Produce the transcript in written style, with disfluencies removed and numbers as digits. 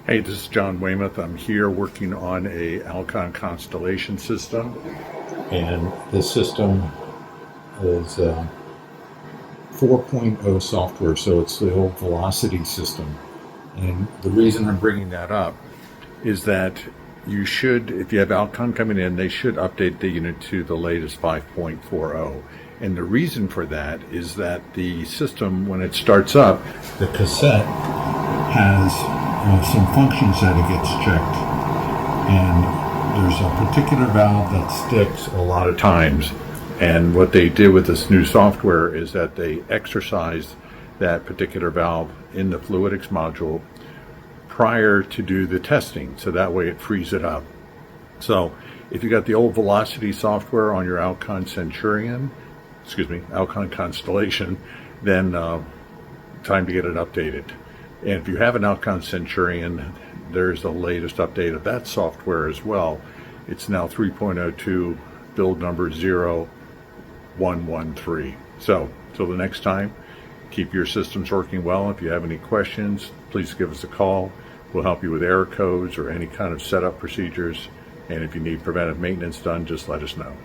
Hey, this is John Weymouth. I'm here working on a Alcon Constellation system, and this system is 4.0 software, so it's the old Velocity system. And the reason I'm bringing that up is that you should, if you have Alcon coming in, they should update the unit to the latest 5.40. And the reason for that is that the system, when it starts up, the cassette has some functions that it gets checked, and there's a particular valve that sticks a lot of times. And what they did with this new software is that they exercised that particular valve in the fluidics module prior to do the testing, so that way it frees it up. So if you got the old Velocity software on your Alcon Constellation, then time to get it updated. And if you have an Alcon Centurion, there's the latest update of that software as well. It's now 3.02, build number 0113. So, till the next time, keep your systems working well. If you have any questions, please give us a call. We'll help you with error codes or any kind of setup procedures. And if you need preventive maintenance done, just let us know.